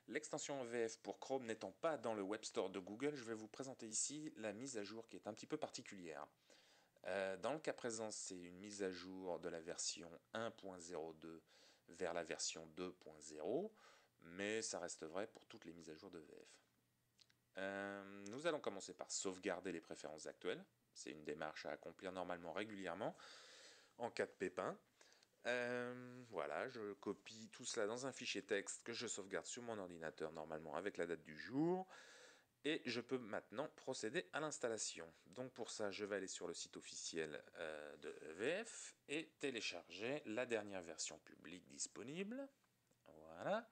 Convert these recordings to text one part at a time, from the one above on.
L'extension VF pour Chrome n'étant pas dans le Web Store de Google, je vais vous présenter ici la mise à jour qui est un petit peu particulière. Dans le cas présent, c'est une mise à jour de la version 1.02 vers la version 2.0, mais ça reste vrai pour toutes les mises à jour de VF. Nous allons commencer par sauvegarder les préférences actuelles. C'est une démarche à accomplir normalement régulièrement en cas de pépin. Voilà, je copie tout cela dans un fichier texte que je sauvegarde sur mon ordinateur normalement avec la date du jour. Et je peux maintenant procéder à l'installation. Donc pour ça, je vais aller sur le site officiel de VF et télécharger la dernière version publique disponible. Voilà.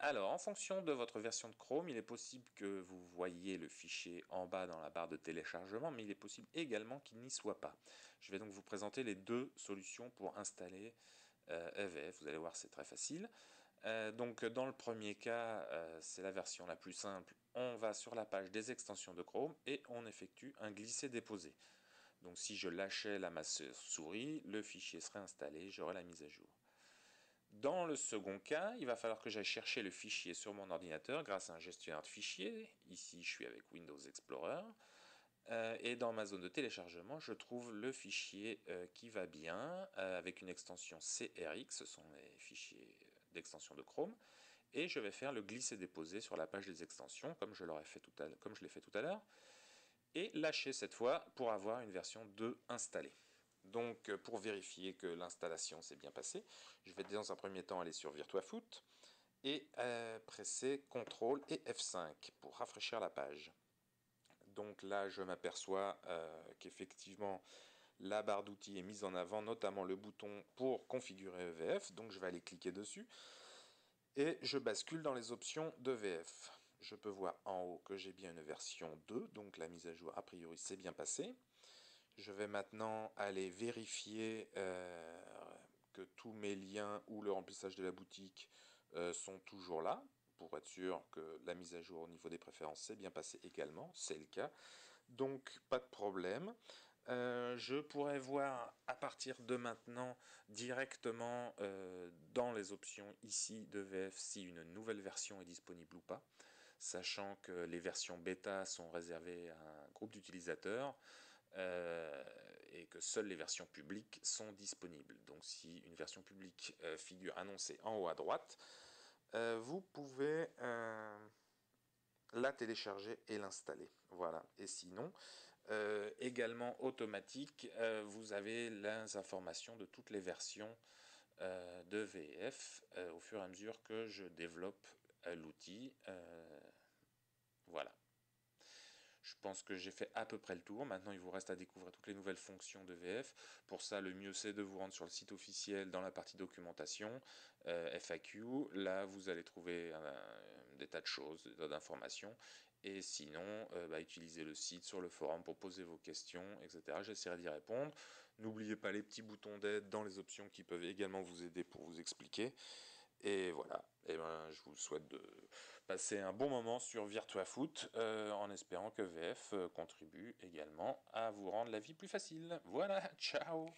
Alors, en fonction de votre version de Chrome, il est possible que vous voyez le fichier en bas dans la barre de téléchargement, mais il est possible également qu'il n'y soit pas. Je vais donc vous présenter les deux solutions pour installer EVF. Vous allez voir, c'est très facile. Donc dans le premier cas, c'est la version la plus simple. On va sur la page des extensions de Chrome et on effectue un glisser-déposer. Donc si je lâchais la masse souris, le fichier serait installé, j'aurai la mise à jour. Dans le second cas, il va falloir que j'aille chercher le fichier sur mon ordinateur grâce à un gestionnaire de fichiers. Ici, je suis avec Windows Explorer. Et dans ma zone de téléchargement, je trouve le fichier qui va bien avec une extension CRX, ce sont les fichiers d'extension de Chrome. Et je vais faire le glisser-déposer sur la page des extensions, comme je l'ai fait tout à l'heure. Et lâcher cette fois pour avoir une version 2 installée. Donc pour vérifier que l'installation s'est bien passée, je vais dans un premier temps aller sur VirtuaFoot et presser CTRL et F5 pour rafraîchir la page. Donc là je m'aperçois qu'effectivement la barre d'outils est mise en avant, notamment le bouton pour configurer EVF, donc je vais aller cliquer dessus et je bascule dans les options de VF. Je peux voir en haut que j'ai bien une version 2, donc la mise à jour a priori s'est bien passée. Je vais maintenant aller vérifier que tous mes liens ou le remplissage de la boutique sont toujours là, pour être sûr que la mise à jour au niveau des préférences s'est bien passée également, c'est le cas. Donc pas de problème. Je pourrais voir à partir de maintenant directement dans les options ici de VF si une nouvelle version est disponible ou pas, sachant que les versions bêta sont réservées à un groupe d'utilisateurs et que seules les versions publiques sont disponibles. Donc si une version publique figure annoncée en haut à droite, vous pouvez la télécharger et l'installer. Voilà. Et sinon, également automatique, vous avez les informations de toutes les versions de VF au fur et à mesure que je développe l'outil. Voilà. Je pense que j'ai fait à peu près le tour. Maintenant, il vous reste à découvrir toutes les nouvelles fonctions de VF. Pour ça, le mieux, c'est de vous rendre sur le site officiel dans la partie documentation, FAQ. Là, vous allez trouver des tas de choses, des tas d'informations. Et sinon, utilisez le site sur le forum pour poser vos questions, etc. J'essaierai d'y répondre. N'oubliez pas les petits boutons d'aide dans les options qui peuvent également vous aider pour vous expliquer. Et voilà, et je vous souhaite de passer un bon moment sur VirtuaFoot en espérant que VF contribue également à vous rendre la vie plus facile. Voilà, ciao!